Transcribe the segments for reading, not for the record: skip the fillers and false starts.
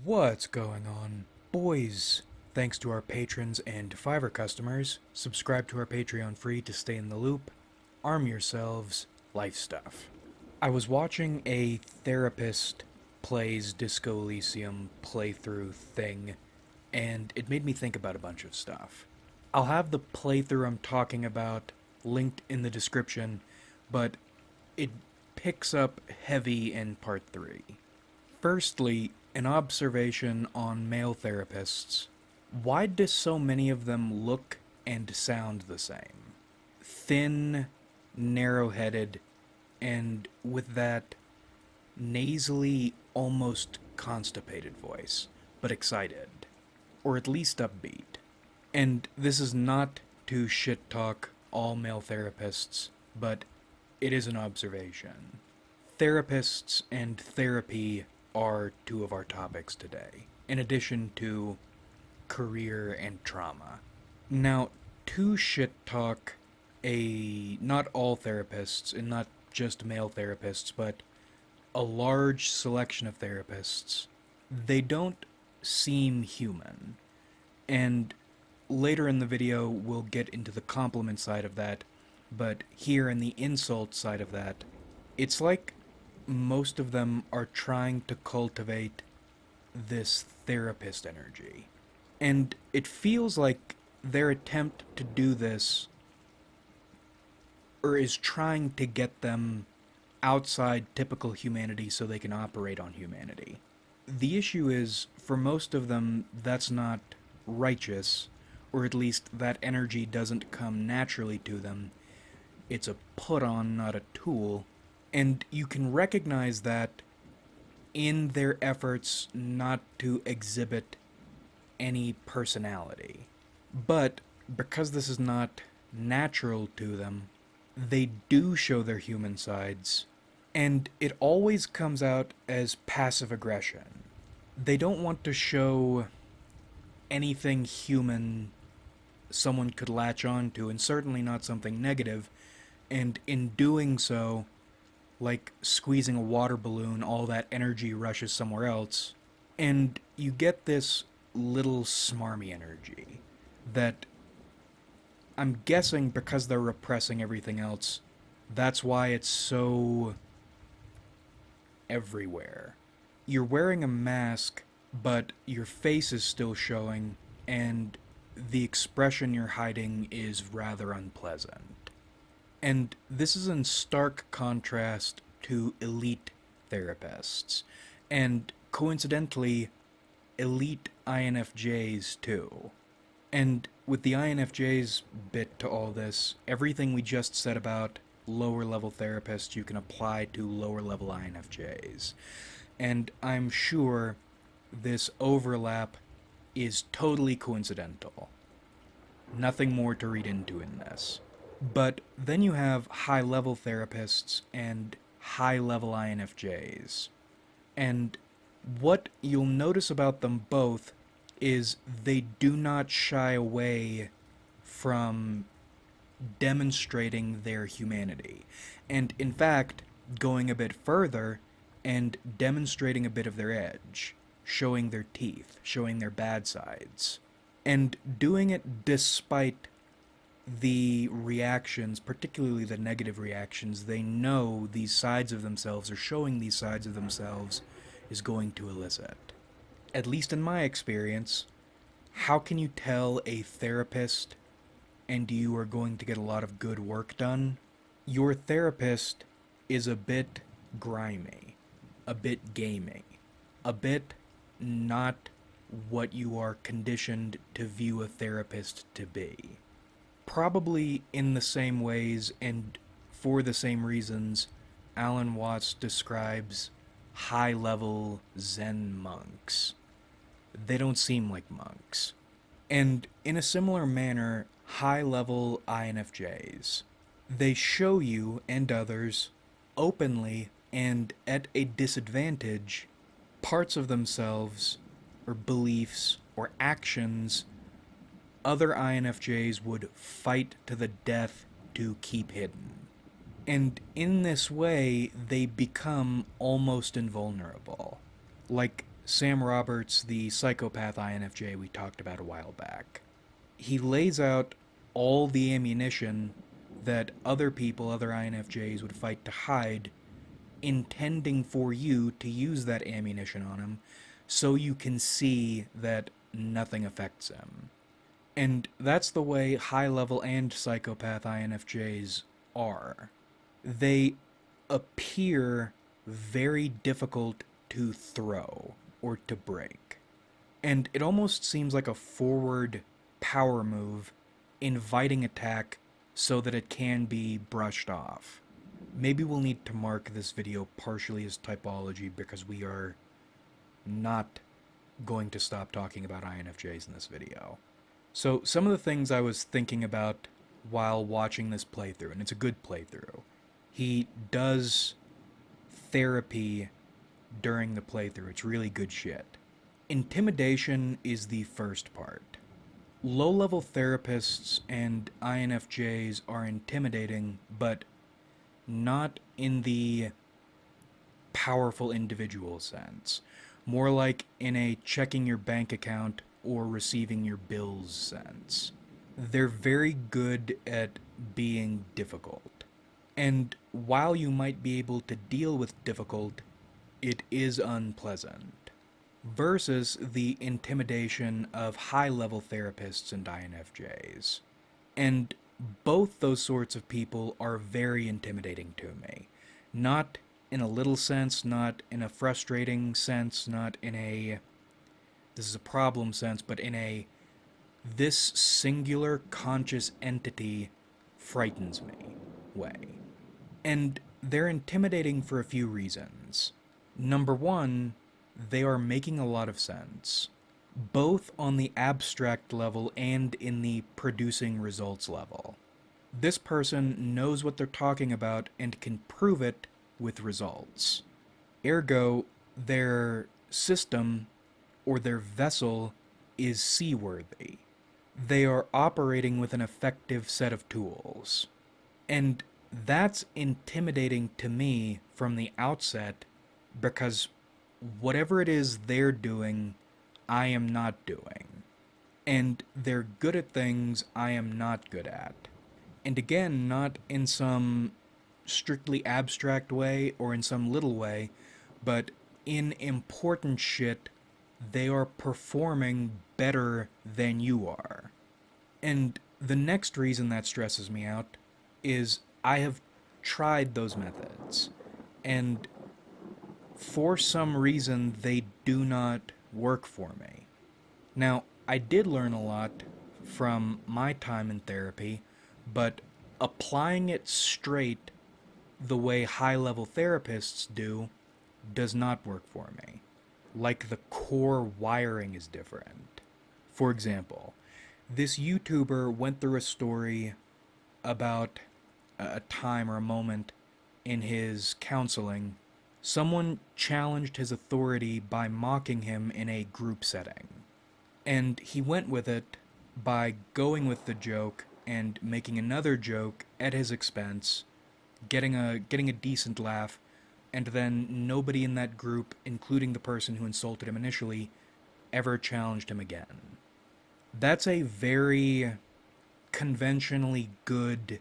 What's going on, boys? Thanks to our patrons and Fiverr customers, subscribe to our Patreon free to stay in the loop. Arm yourselves, life stuff. I was watching a therapist plays Disco Elysium playthrough thing, and it made me think about a bunch of stuff. I'll have the playthrough I'm talking about linked in the description, but it picks up heavy in part 3. Firstly, an observation on male therapists. Why do so many of them look and sound the same? Thin, narrow headed, and with that nasally, almost constipated voice, but excited, or at least upbeat. And this is not to shit talk all male therapists, but it is an observation. Therapists and therapy are two of our topics today, in addition to career and trauma. Now, to shit talk not all therapists, and not just male therapists, but a large selection of therapists, they don't seem human. And later in the video, we'll get into the compliment side of that, but here in the insult side of that, it's like most of them are trying to cultivate this therapist energy. And it feels like their attempt to do this, or is trying to get them outside typical humanity so they can operate on humanity. The issue is, for most of them, that's not righteous, or at least that energy doesn't come naturally to them. It's a put on, not a tool. And you can recognize that in their efforts not to exhibit any personality. But because this is not natural to them, they do show their human sides, and it always comes out as passive aggression. They don't want to show anything human someone could latch on to, and certainly not something negative, and in doing so, like squeezing a water balloon, all that energy rushes somewhere else, and you get this little smarmy energy that I'm guessing because they're repressing everything else, that's why it's so everywhere. You're wearing a mask, but your face is still showing, and the expression you're hiding is rather unpleasant. And this is in stark contrast to elite therapists, and coincidentally, elite INFJs too. And with the INFJ's bit to all this, everything we just said about lower level therapists you can apply to lower level INFJs. And I'm sure this overlap is totally coincidental. Nothing more to read into in this. But then you have high level therapists and high level INFJs. And what you'll notice about them both is they do not shy away from demonstrating their humanity. And in fact, going a bit further and demonstrating a bit of their edge, showing their teeth, showing their bad sides, and doing it despite the reactions, particularly the negative reactions, they know these sides of themselves, or showing these sides of themselves, is going to elicit. At least in my experience, how can you tell a therapist and you are going to get a lot of good work done? Your therapist is a bit grimy, a bit gamey, a bit not what you are conditioned to view a therapist to be. Probably in the same ways and for the same reasons Alan Watts describes high-level Zen monks. They don't seem like monks. And in a similar manner, high-level INFJs. They show you and others, openly and at a disadvantage, parts of themselves, or beliefs, or actions other INFJs would fight to the death to keep hidden. And in this way, they become almost invulnerable. Like Sam Roberts, the psychopath INFJ we talked about a while back. He lays out all the ammunition that other people, other INFJs, would fight to hide, intending for you to use that ammunition on him so you can see that nothing affects him. And that's the way high level and psychopath INFJs are. They appear very difficult to throw or to break. And it almost seems like a forward power move, inviting attack so that it can be brushed off. Maybe we'll need to mark this video partially as typology because we are not going to stop talking about INFJs in this video. So some of the things I was thinking about while watching this playthrough, and it's a good playthrough. He does therapy during the playthrough. It's really good shit. Intimidation is the first part. Low-level therapists and INFJs are intimidating, but not in the powerful individual sense. More like in a checking your bank account or receiving your bills sense. They're very good at being difficult. And while you might be able to deal with difficult, it is unpleasant. Versus the intimidation of high-level therapists and INFJs. And both those sorts of people are very intimidating to me. Not in a little sense, not in a frustrating sense, not in a this is a problem sense, but in a this singular conscious entity frightens me way. And they're intimidating for a few reasons. Number one, they are making a lot of sense, both on the abstract level and in the producing results level. This person knows what they're talking about and can prove it with results. Ergo, their system or their vessel is seaworthy. They are operating with an effective set of tools. And that's intimidating to me from the outset because whatever it is they're doing, I am not doing. And they're good at things I am not good at. And again, not in some strictly abstract way or in some little way, but in important shit, they are performing better than you are. And the next reason that stresses me out is I have tried those methods, and for some reason they do not work for me. Now, I did learn a lot from my time in therapy, but applying it straight the way high-level therapists do does not work for me. Like the core wiring is different. For example, this YouTuber went through a story about a time or a moment in his counseling. Someone challenged his authority by mocking him in a group setting. And he went with it by going with the joke and making another joke at his expense, getting a decent laugh, and then nobody in that group, including the person who insulted him initially, ever challenged him again. That's a very conventionally good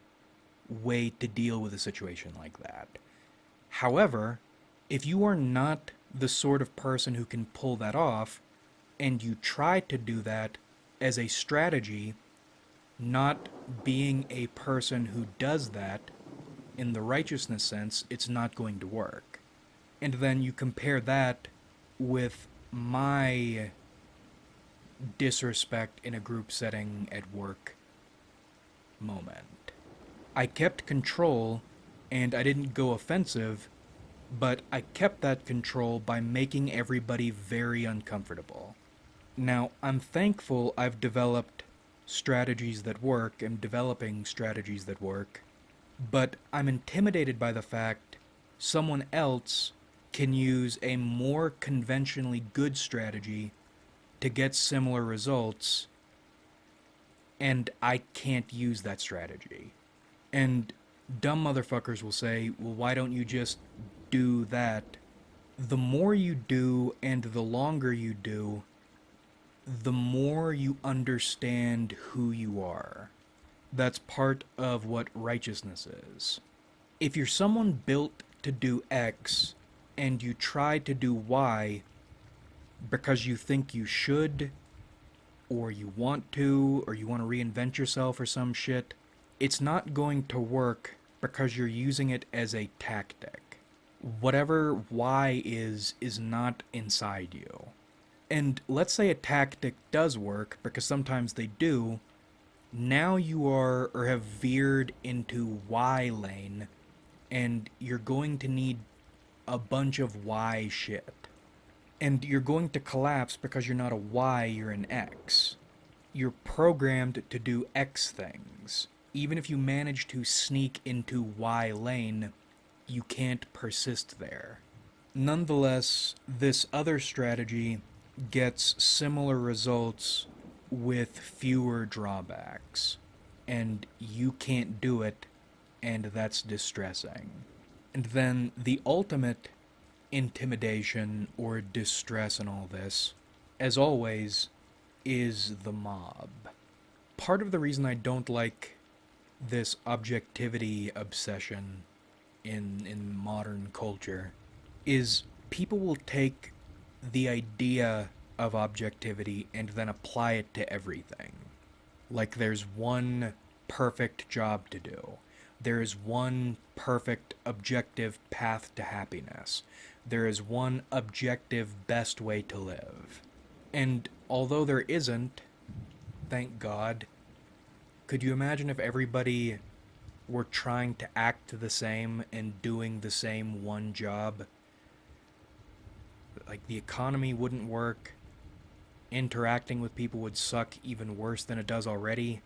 way to deal with a situation like that. However, if you are not the sort of person who can pull that off, and you try to do that as a strategy, not being a person who does that in the righteousness sense, it's not going to work. And then you compare that with my disrespect in a group setting at work moment. I kept control, and I didn't go offensive, but I kept that control by making everybody very uncomfortable. Now, I'm thankful I've developed strategies that work, and developing strategies that work, but I'm intimidated by the fact someone else can use a more conventionally good strategy to get similar results, and I can't use that strategy. And dumb motherfuckers will say, well, why don't you just do that The more you do and the longer you do, the more you understand who you are. That's part of what righteousness is. If you're someone built to do X and you try to do Y because you think you should, or you want to, or you want to reinvent yourself or some shit, it's not going to work because you're using it as a tactic. Whatever Y is not inside you. And let's say a tactic does work, because sometimes they do. Now you are, or have veered into Y lane, and you're going to need a bunch of Y shit. And you're going to collapse because you're not a Y, you're an X. You're programmed to do X things. Even if you manage to sneak into Y lane, you can't persist there. Nonetheless, this other strategy gets similar results with fewer drawbacks. And you can't do it, and that's distressing. And then the ultimate intimidation or distress in all this, as always, is the mob. Part of the reason I don't like this objectivity obsession in modern culture is people will take the idea of objectivity and then apply it to everything. Like there's one perfect job to do. There is one perfect objective path to happiness. There is one objective best way to live. And although there isn't, thank God, could you imagine if everybody were trying to act the same and doing the same one job? Like, the economy wouldn't work, interacting with people would suck even worse than it does already.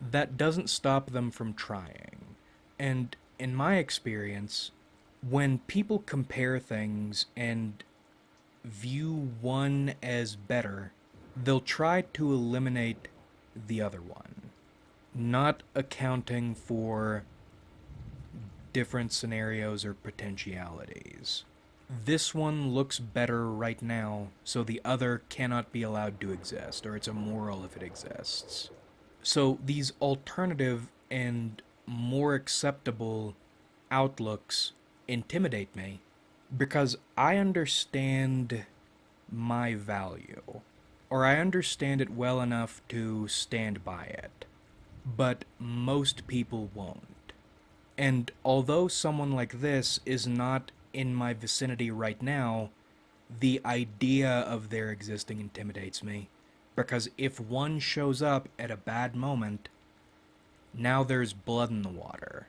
That doesn't stop them from trying. And in my experience, when people compare things and view one as better, they'll try to eliminate the other one, not accounting for different scenarios or potentialities. This one looks better right now, so the other cannot be allowed to exist, or it's immoral if it exists. So these alternative and more acceptable outlooks intimidate me because I understand my value, or I understand it well enough to stand by it, but most people won't. And although someone like this is not in my vicinity right now, the idea of their existing intimidates me. Because if one shows up at a bad moment, now there's blood in the water.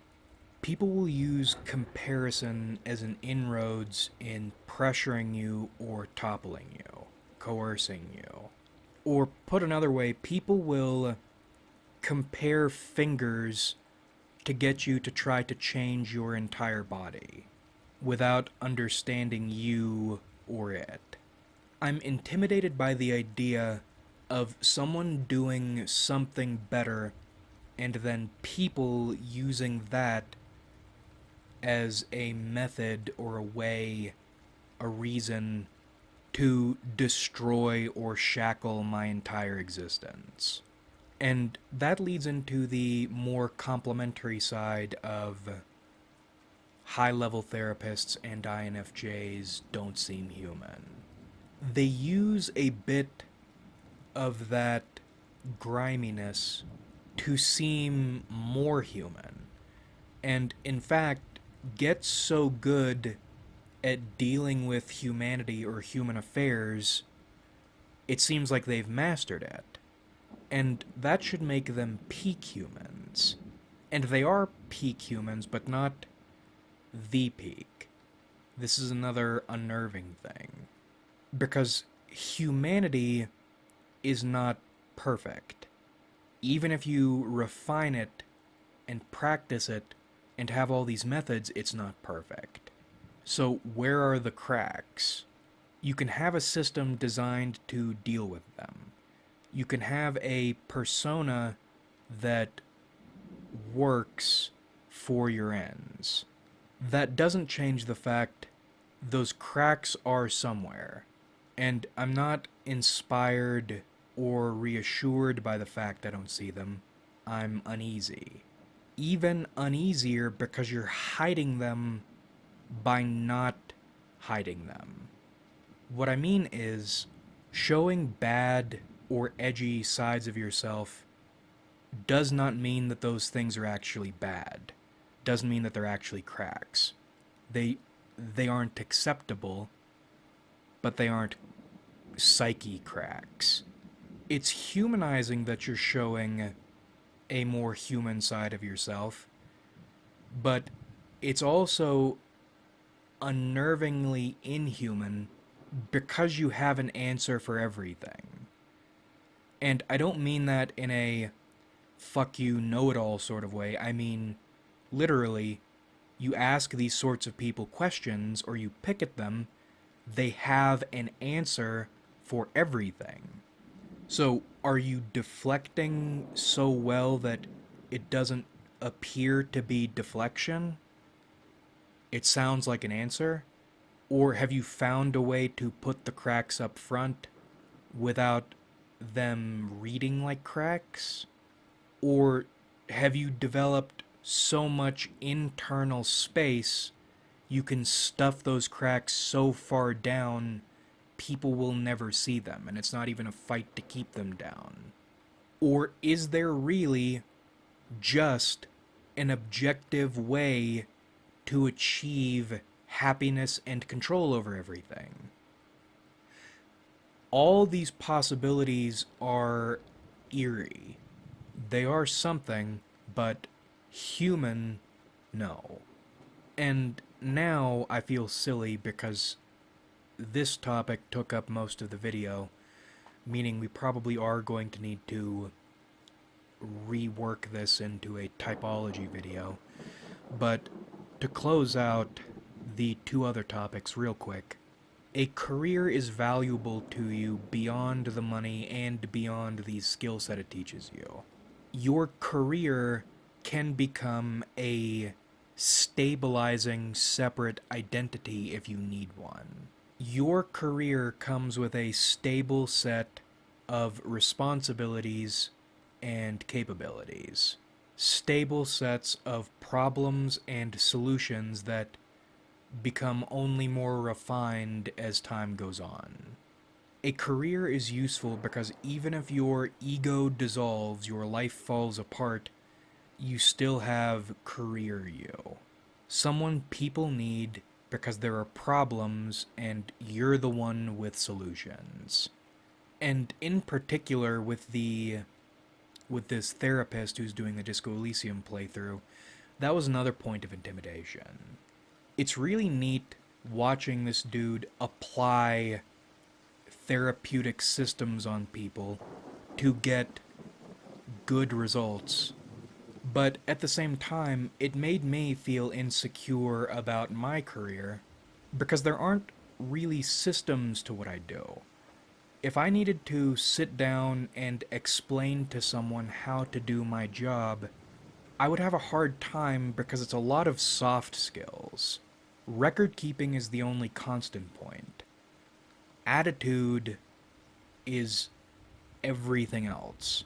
People will use comparison as an inroads in pressuring you or toppling you, coercing you. Or put another way, people will compare fingers to get you to try to change your entire body without understanding you or it. I'm intimidated by the idea of someone doing something better and then people using that as a method or a way, a reason to destroy or shackle my entire existence. And that leads into the more complementary side of high level therapists and INFJs don't seem human. They use a bit of that griminess to seem more human, and in fact, get so good at dealing with humanity or human affairs, it seems like they've mastered it. And that should make them peak humans. And they are peak humans, but not the peak. This is another unnerving thing. Because humanity is not perfect. Even if you refine it and practice it and have all these methods, it's not perfect. So where are the cracks? You can have a system designed to deal with them. You can have a persona that works for your ends. That doesn't change the fact those cracks are somewhere. And I'm not inspired or reassured by the fact I don't see them. I'm uneasy. Even uneasier because you're hiding them by not hiding them. What I mean is, showing bad or edgy sides of yourself does not mean that those things are actually bad. Doesn't mean that they're actually cracks. They they aren't acceptable, but they aren't psyche cracks. It's humanizing that you're showing a more human side of yourself, but it's also unnervingly inhuman because you have an answer for everything. And I don't mean that in a fuck you, know it all sort of way. I mean, literally, you ask these sorts of people questions or you pick at them, they have an answer for everything. So, are you deflecting so well that it doesn't appear to be deflection? It sounds like an answer? Or have you found a way to put the cracks up front without them reading like cracks? Or have you developed so much internal space you can stuff those cracks so far down people will never see them and it's not even a fight to keep them down? Or is there really just an objective way to achieve happiness and control over everything? All these possibilities are eerie. They are something, but human, no. And now I feel silly because this topic took up most of the video, meaning we probably are going to need to rework this into a typology video. But to close out the two other topics real quick, a career is valuable to you beyond the money and beyond the skill set it teaches you. Your career can become a stabilizing separate identity if you need one. Your career comes with a stable set of responsibilities and capabilities. Stable sets of problems and solutions that become only more refined as time goes on. A career is useful because even if your ego dissolves, your life falls apart, you still have career you. Someone people need because there are problems and you're the one with solutions. And in particular with this therapist who's doing the Disco Elysium playthrough, that was another point of intimidation. It's really neat watching this dude apply therapeutic systems on people to get good results. But at the same time, it made me feel insecure about my career because there aren't really systems to what I do. If I needed to sit down and explain to someone how to do my job, I would have a hard time because it's a lot of soft skills. Record keeping is the only constant point. Attitude is everything else.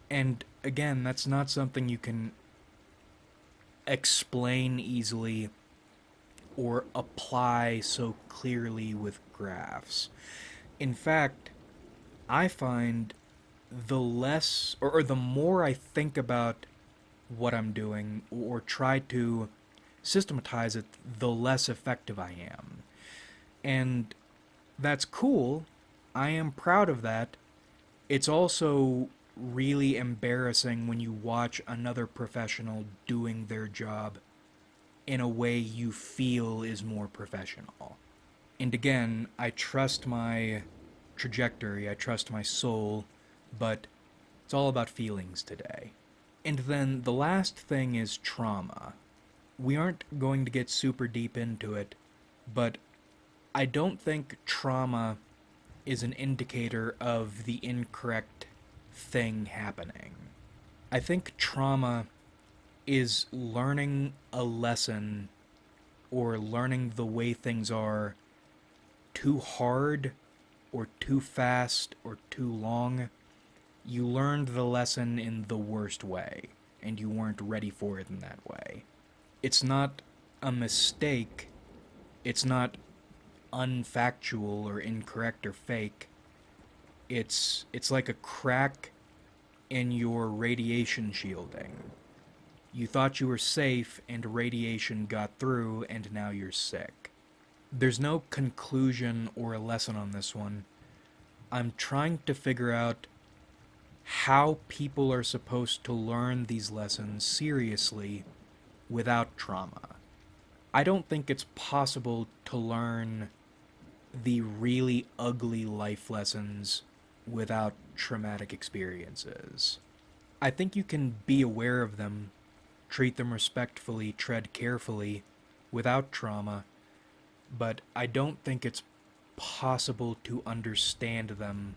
And again, that's not something you can explain easily or apply so clearly with graphs. In fact, I find the less or the more I think about what I'm doing or try to systematize it, the less effective I am. And that's cool. I am proud of that. It's also really embarrassing when you watch another professional doing their job in a way you feel is more professional. And again, I trust my trajectory, I trust my soul, but it's all about feelings today. And then the last thing is trauma. We aren't going to get super deep into it, but I don't think trauma is an indicator of the incorrect thing happening. I think trauma is learning a lesson or learning the way things are too hard or too fast or too long, you learned the lesson in the worst way, and you weren't ready for it in that way. It's not a mistake, it's not unfactual or incorrect or fake. It's like a crack in your radiation shielding. You thought you were safe and radiation got through and now you're sick. There's no conclusion or a lesson on this one. I'm trying to figure out how people are supposed to learn these lessons seriously without trauma. I don't think it's possible to learn the really ugly life lessons without traumatic experiences. I think you can be aware of them, treat them respectfully, tread carefully without trauma, but I don't think it's possible to understand them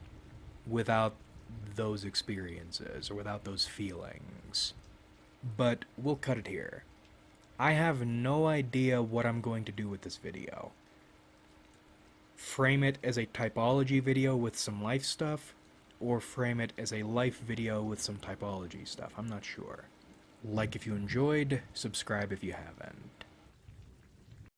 without those experiences or without those feelings. But we'll cut it here. I have no idea what I'm going to do with this video. Frame it as a typology video with some life stuff, or frame it as a life video with some typology stuff. I'm not sure. Like if you enjoyed, subscribe if you haven't.